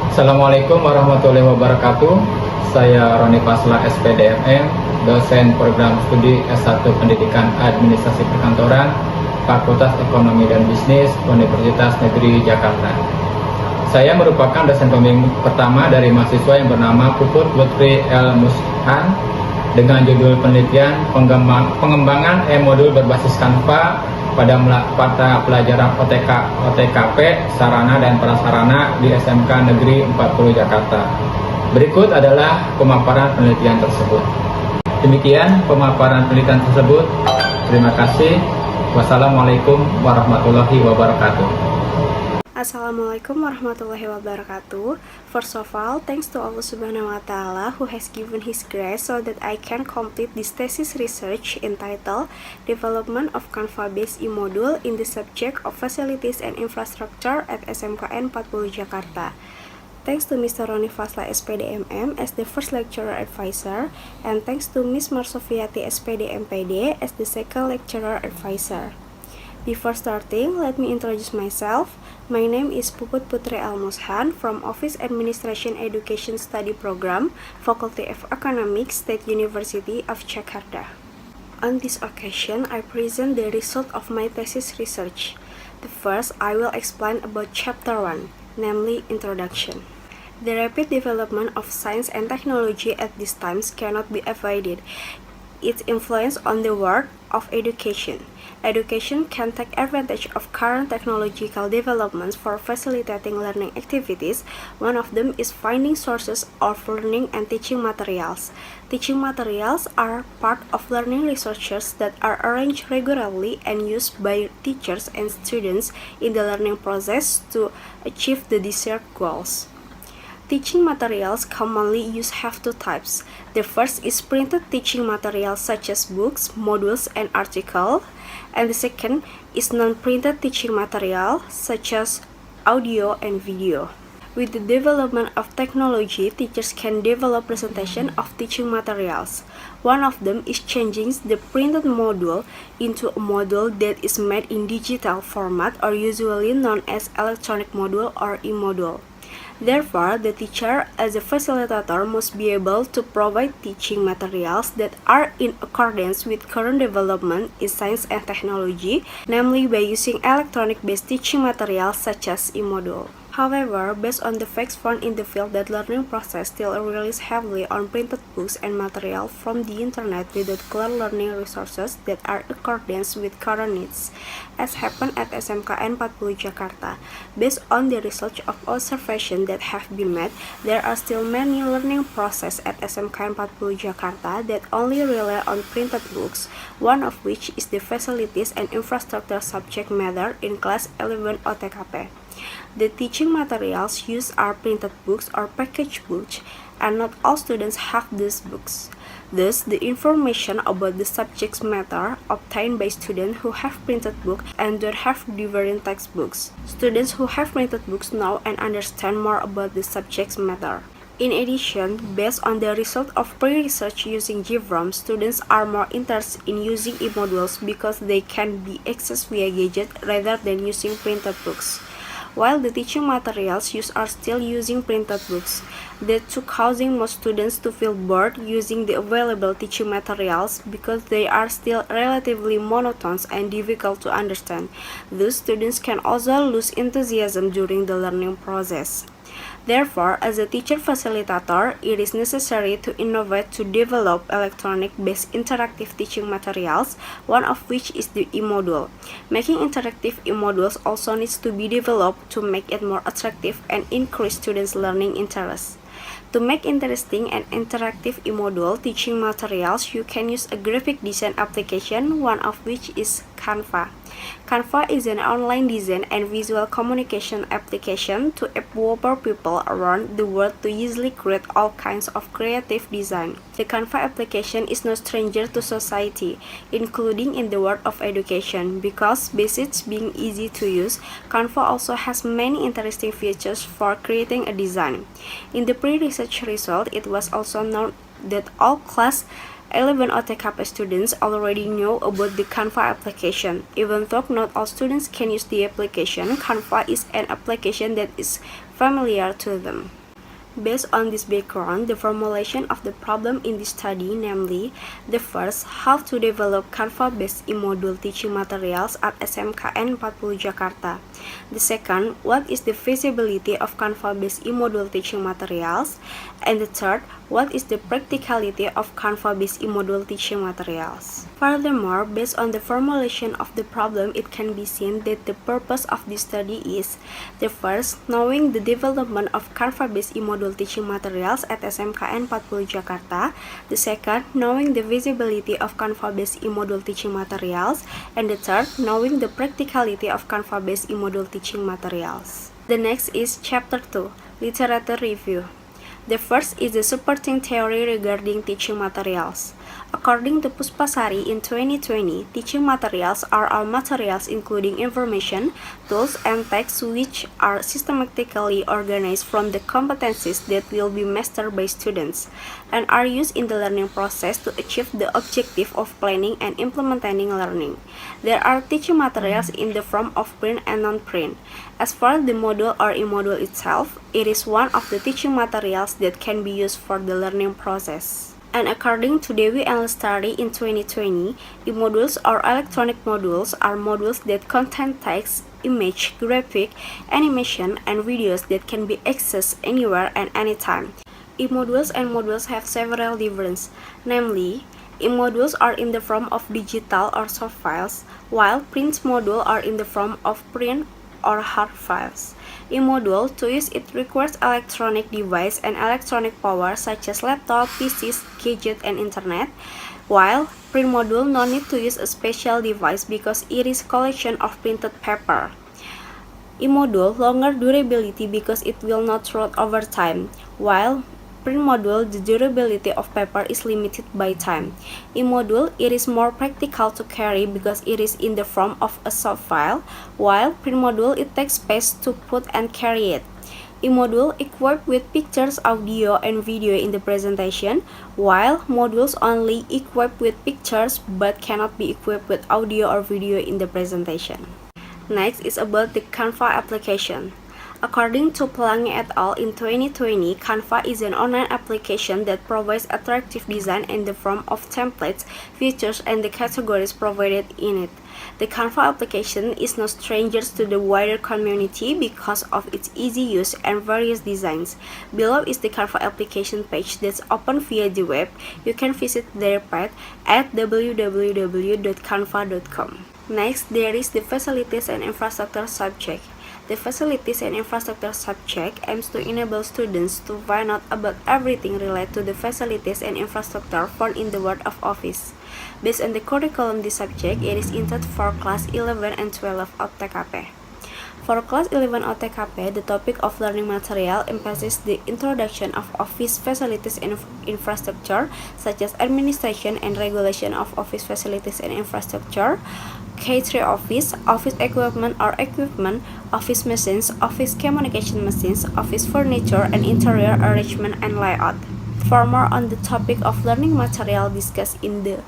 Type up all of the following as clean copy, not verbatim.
Assalamualaikum warahmatullahi wabarakatuh. Saya Roni Pasla SPDMM, dosen program studi S1 Pendidikan Administrasi Perkantoran, Fakultas Ekonomi dan Bisnis, Universitas Negeri Jakarta. Saya merupakan dosen pembimbing pertama dari mahasiswa yang bernama Puput Putri El Mushan dengan judul penelitian pengembangan e-modul berbasis Canva pada pelajaran OTKP Sarana dan Prasarana di SMK Negeri 40 Jakarta. Berikut adalah pemaparan penelitian tersebut. Demikian pemaparan penelitian tersebut. Terima kasih. Wassalamualaikum warahmatullahi wabarakatuh. Assalamualaikum warahmatullahi wabarakatuh. First of all, thanks to Allah Subhanahu wa Ta'ala who has given His grace so that I can complete this thesis research entitled Development of Canva-based e-module in the subject of Facilities and Infrastructure at SMKN 40 Jakarta. Thanks to Mr. Roni Fasla SPDMM as the first lecturer advisor, and thanks to Ms. Marsofiati SPD as the second lecturer advisor. Before starting, let me introduce myself. My name is Puput Putri El Mushan from Office Administration Education Study Program, Faculty of Economics, State University of Jakarta. On this occasion, I present the result of my thesis research. The first, I will explain about Chapter 1, namely Introduction. The rapid development of science and technology at these times cannot be avoided. Its influence on the world of education. Education can take advantage of current technological developments for facilitating learning activities. One of them is finding sources of learning and teaching materials. Teaching materials are part of learning resources that are arranged regularly and used by teachers and students in the learning process to achieve the desired goals. Teaching materials commonly used have two types. The first is printed teaching materials such as books, modules, and articles, and the second is non-printed teaching material such as audio and video. With the development of technology, teachers can develop presentation of teaching materials. One of them is changing the printed module into a module that is made in digital format, or usually known as electronic module or e-module. Therefore, the teacher as a facilitator must be able to provide teaching materials that are in accordance with current development in science and technology, namely by using electronic-based teaching materials such as e-module. However, based on the facts found in the field, that learning process still relies heavily on printed books and material from the internet without clear learning resources that are in accordance with current needs, as happened at SMKN 40 Jakarta. Based on the research of observation that have been made, there are still many learning processes at SMKN 40 Jakarta that only rely on printed books, one of which is the Facilities and Infrastructure subject matter in Class 11 OTKP. The teaching materials used are printed books or packaged books, and not all students have these books. Thus, the information about the subject matter obtained by students who have printed books and don't have different textbooks. Students who have printed books know and understand more about the subject matter. In addition, based on the result of pre-research using GVROM, students are more interested in using e-modules because they can be accessed via gadget rather than using printed books. While the teaching materials used are still using printed books, that too causing most students to feel bored using the available teaching materials because they are still relatively monotone and difficult to understand. Thus, students can also lose enthusiasm during the learning process. Therefore, as a teacher facilitator, it is necessary to innovate to develop electronic-based interactive teaching materials, one of which is the e-module. Making interactive e-modules also needs to be developed to make it more attractive and increase students' learning interest. To make interesting and interactive e-module teaching materials, you can use a graphic design application, one of which is Canva. Canva is an online design and visual communication application to empower people around the world to easily create all kinds of creative design. The Canva application is no stranger to society, including in the world of education, because besides being easy to use, Canva also has many interesting features for creating a design. In the pre-research result, it was also known that all class 11 OTKP students already know about the Canva application. Even though not all students can use the application, Canva is an application that is familiar to them. based on this background, the formulation of the problem in this study, namely, the first, how to develop Canva-based e-module teaching materials at SMKN 40 Jakarta. The second, what is the feasibility of Canva-based e-module teaching materials? And the third, what is the practicality of Canva-based e-module teaching materials? Furthermore, based on the formulation of the problem, it can be seen that the purpose of this study is the first, knowing the development of Canva-based e-module teaching materials at SMKN 40 Jakarta. The second, knowing the visibility of Canva-based e-module teaching materials. And the third, knowing the practicality of Canva-based e-module teaching materials. The next is Chapter 2, Literature Review. The first is the supporting theory regarding teaching materials. According to Puspasari in 2020, teaching materials are all materials including information, tools, and texts which are systematically organized from the competencies that will be mastered by students and are used in the learning process to achieve the objective of planning and implementing learning. There are teaching materials in the form of print and non-print. As for the module or e-module itself, it is one of the teaching materials that can be used for the learning process. And according to Dewi and Lestari in 2020, e-modules or electronic modules are modules that contain text, image, graphic, animation, and videos that can be accessed anywhere and anytime. E-modules and modules have several differences, namely, e-modules are in the form of digital or soft files, while print modules are in the form of print or hard files. E-module, to use it requires electronic device and electronic power such as laptop, PCs, gadget, and internet, while print module no need to use a special device because it is collection of printed paper. E-module, longer durability because it will not rot over time, while print module, the durability of paper is limited by time. E-module, it is more practical to carry because it is in the form of a soft file, while print module, it takes space to put and carry it. E-module equipped with pictures, audio, and video in the presentation, while modules only equipped with pictures but cannot be equipped with audio or video in the presentation. Next is about the Canva application. According to Pelangi et al. In 2020, Canva is an online application that provides attractive design in the form of templates, features, and the categories provided in it. The Canva application is no stranger to the wider community because of its easy use and various designs. Below is the Canva application page that's open via the web. You can visit their page at www.canva.com. Next, there is the Facilities and Infrastructure subject. The Facilities and Infrastructure subject aims to enable students to find out about everything related to the facilities and infrastructure found in the world of Office. Based on the curriculum this subject, it is intended for class 11 and 12 of TKP. For class 11 of TKP, the topic of learning material emphasizes the introduction of office facilities and infrastructure, such as administration and regulation of office facilities and infrastructure, K3 office, office equipment or equipment, office machines, office communication machines, office furniture, and interior arrangement and layout. For more on the topic of learning material discussed in the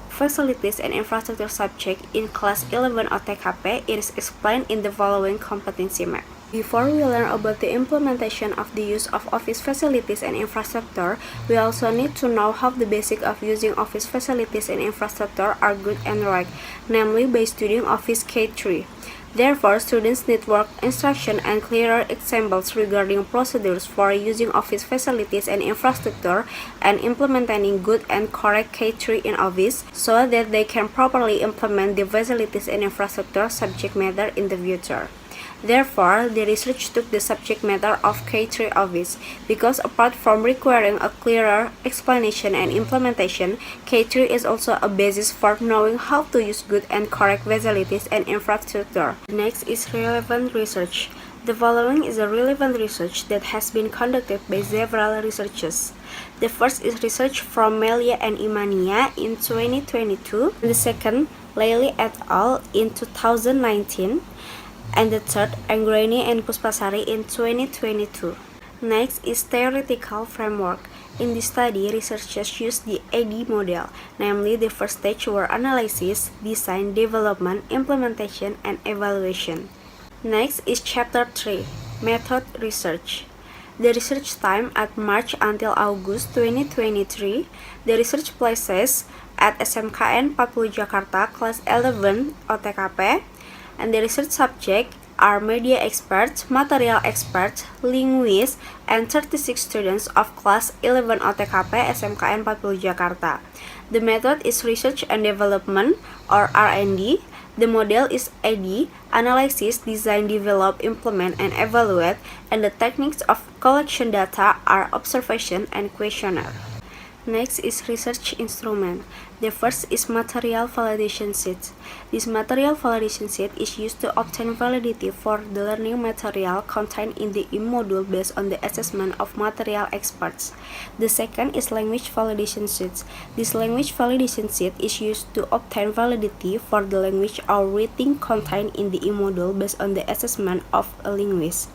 Facilities and Infrastructure subject in class 11 of TKP, it is explained in the following competency map. Before we learn about the implementation of the use of office facilities and infrastructure, we also need to know how the basics of using office facilities and infrastructure are good and right, namely by studying Office K3. Therefore, students need work instruction and clearer examples regarding procedures for using office facilities and infrastructure and implementing good and correct K3 in Office so that they can properly implement the facilities and infrastructure subject matter in the future. Therefore, the research took the subject matter of K3 Office because apart from requiring a clearer explanation and implementation, K3 is also a basis for knowing how to use good and correct facilities and infrastructure. Next is relevant research. The following is a relevant research that has been conducted by several researchers. The first is research from Melia and Imania in 2022, and the second, Layli et al. In 2019, and the third, Anggreni and Puspasari in 2022. Next is theoretical framework. In this study, researchers used the AD model, namely the first stage were analysis, design, development, implementation, and evaluation. Next is Chapter 3, Method Research. The research time at March until August 2023. The research places at SMKN 40 Jakarta, Class 11 OTKP, and the research subject are media experts, material experts, linguists, and 36 students of Class 11 OTKP SMKN 40 Jakarta. The method is research and development, or R&D. The model is AD, analysis, design, develop, implement, and evaluate, and the techniques of collection data are observation and questionnaire. Next is research instrument. The first is material validation sheet. This material validation sheet is used to obtain validity for the learning material contained in the e-module based on the assessment of material experts. The second is language validation sheet. This language validation sheet is used to obtain validity for the language or writing contained in the e-module based on the assessment of a linguist.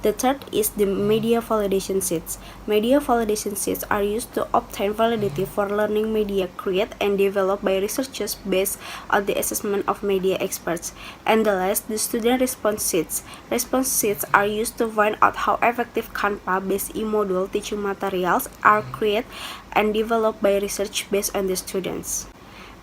The third is the media validation sheets. Media validation sheets are used to obtain validity for learning media created and developed by researchers based on the assessment of media experts. And the last, the student response sheets. Response sheets are used to find out how effective Canva-based e-module teaching materials are created and developed by research based on the students.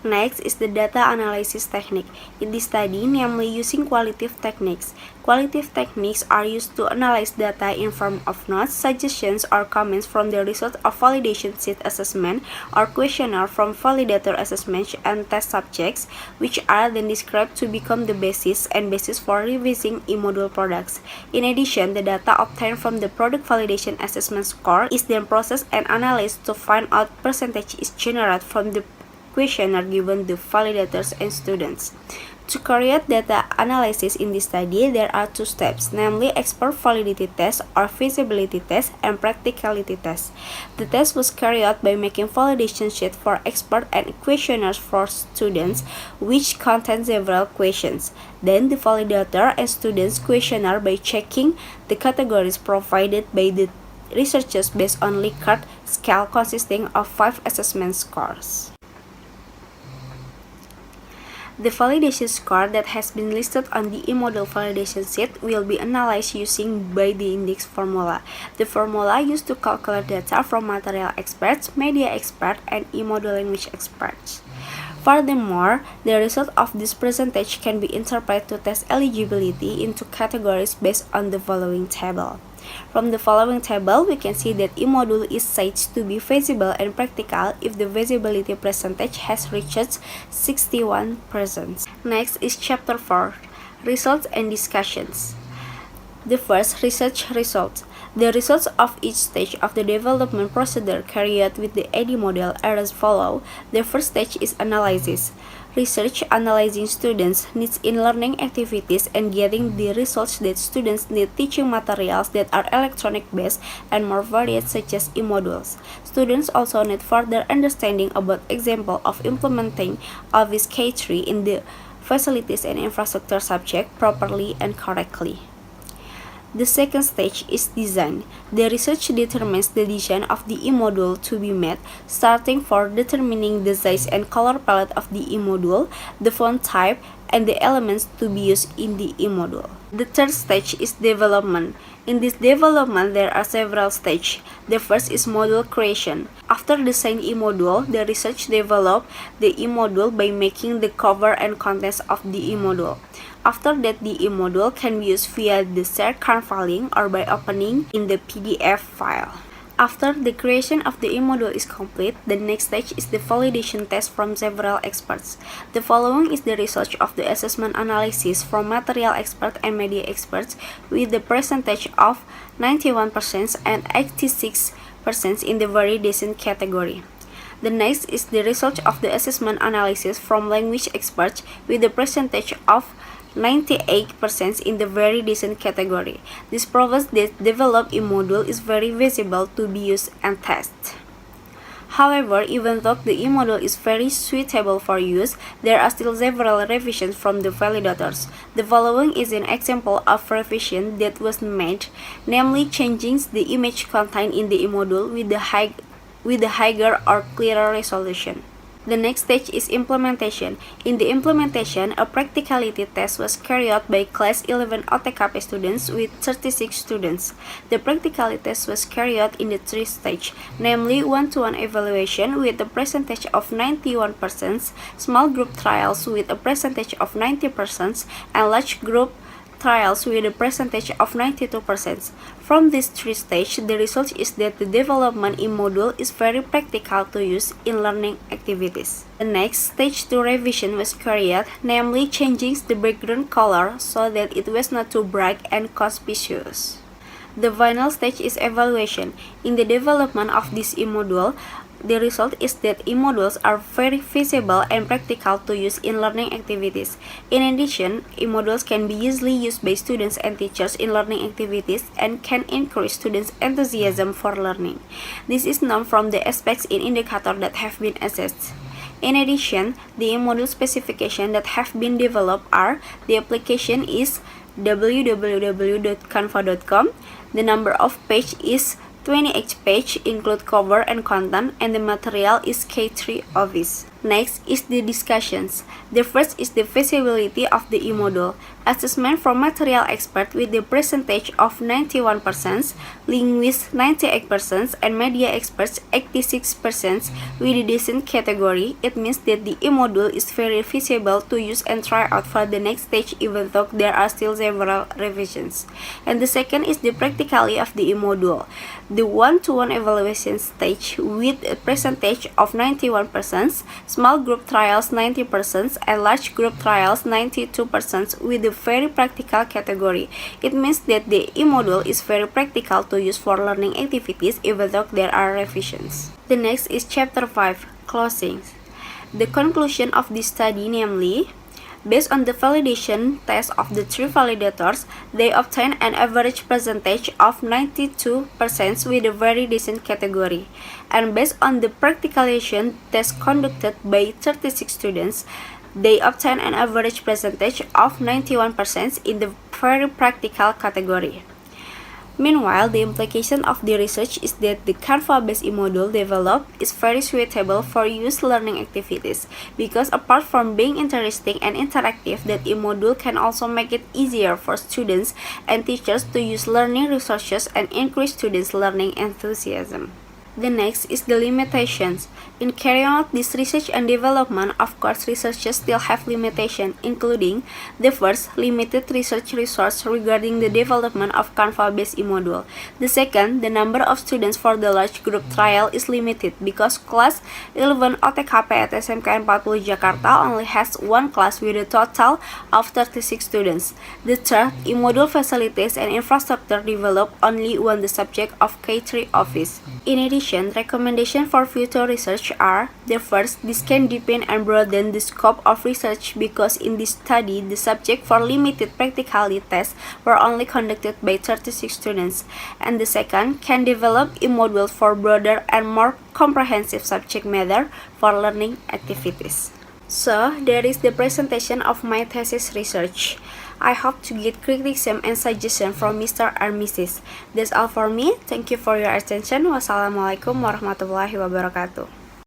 Next is the data analysis technique. In this study, namely using qualitative techniques. Qualitative techniques are used to analyze data in form of notes, suggestions, or comments from the result of validation sheet assessment or questionnaire from validator assessment and test subjects, which are then described to become the basis for revising e-module products. In addition, the data obtained from the product validation assessment score is then processed and analyzed to find out percentage is generated from the questionnaire given the validators and students. To carry out data analysis in this study, there are two steps, namely expert validity test or feasibility test and practicality test. The test was carried out by making validation sheet for expert and questionnaires for students, which contain several questions. Then the validator and students questionnaire by checking the categories provided by the researchers based on Likert scale consisting of 5 assessment scores. The validation score that has been listed on the e-module validation sheet will be analyzed using by the index formula. The formula used to calculate data from material experts, media experts, and e-module language experts. Furthermore, the result of this percentage can be interpreted to test eligibility into categories based on the following table. From the following table, we can see that e-module is said to be feasible and practical if the feasibility percentage has reached 61%. Next is Chapter 4, Results and Discussions. The first, research results. The results of each stage of the development procedure carried out with the AD model are as follows. The first stage is analysis. Research analyzing students' needs in learning activities and getting the results that students need teaching materials that are electronic based and more varied such as e-modules. Students also need further understanding about example of implementing Office K3 in the facilities and infrastructure subject properly and correctly. The second stage is design. The research determines the design of the e-module to be made, starting for determining the size and color palette of the e-module, the font type, and the elements to be used in the e-module. The third stage is development. In this development, there are several stages. The first is module creation. After designing e-module, the research developed the e-module by making the cover and contents of the e-module. After that, the e-module can be used via the shared Canva link or by opening in the PDF file. After the creation of the e-module is complete, the next stage is the validation test from several experts. The following is the result of the assessment analysis from material experts and media experts with the percentage of 91% and 86% in the very decent category. The next is the result of the assessment analysis from language experts with the percentage of 98% in the very decent category. This proves that developed e-module is very visible to be used and tested. However, even though the e-module is very suitable for use, there are still several revisions from the validators. The following is an example of revision that was made, namely changing the image contained in the e-module with the higher or clearer resolution. The next stage is implementation. In the implementation, a practicality test was carried out by class 11 OTKP students with 36 students. The practicality test was carried out in the three stages, namely one-to-one evaluation with a percentage of 91%, small group trials with a percentage of 90%, and large group trials with a percentage of 92%. From these three stages, the result is that the development in module is very practical to use in learning activities. The next stage 2 revision was carried, namely changing the background color so that it was not too bright and conspicuous. The final stage is evaluation. In the development of this e-module, the result is that e-modules are very feasible and practical to use in learning activities. In addition, e-modules can be easily used by students and teachers in learning activities and can increase students' enthusiasm for learning. This is known from the aspects in indicator that have been assessed. In addition, the e-module specification that have been developed are: the application is www.canva.com, the number of page is 28 page, include cover and content, and the material is K3 Office. Next is the discussions. The first is the feasibility of the e-module. Assessment from material expert with the percentage of 91%, linguist 98%, and media experts 86% with the decent category. It means that the e-module is very feasible to use and try out for the next stage, even though there are still several revisions. And the second is the practicality of the e-module. The one-to-one evaluation stage with a percentage of 91%, small group trials 90%, and large group trials 92% with a very practical category. It means that the e-module is very practical to use for learning activities even though there are revisions. The next is chapter 5, closings. The conclusion of this study, namely, based on the validation test of the three validators, they obtained an average percentage of 92% with a very decent category. And based on the practicalization test conducted by 36 students, they obtained an average percentage of 91% in the very practical category. Meanwhile, the implication of the research is that the Canva-based e-module developed is very suitable for use learning activities, because apart from being interesting and interactive, that e-module can also make it easier for students and teachers to use learning resources and increase students' learning enthusiasm. The next is the limitations. In carrying out this research and development, of course, researchers still have limitations, including the first, limited research resource regarding the development of Canva-based e-module. The second, the number of students for the large group trial is limited because class 11 OTKP at SMKN 40 Jakarta only has one class with a total of 36 students. The third, e-module facilities and infrastructure developed only when the subject of K3 Office. In addition, recommendations for future research are: the first, this can deepen and broaden the scope of research because in this study, the subject for limited practicality tests were only conducted by 36 students. And the second, can develop e-modules for broader and more comprehensive subject matter for learning activities. So, that is the presentation of my thesis research. I hope to get criticism and suggestion from Mr. and Mrs. That's all for me. Thank you for your attention. Wassalamualaikum warahmatullahi wabarakatuh.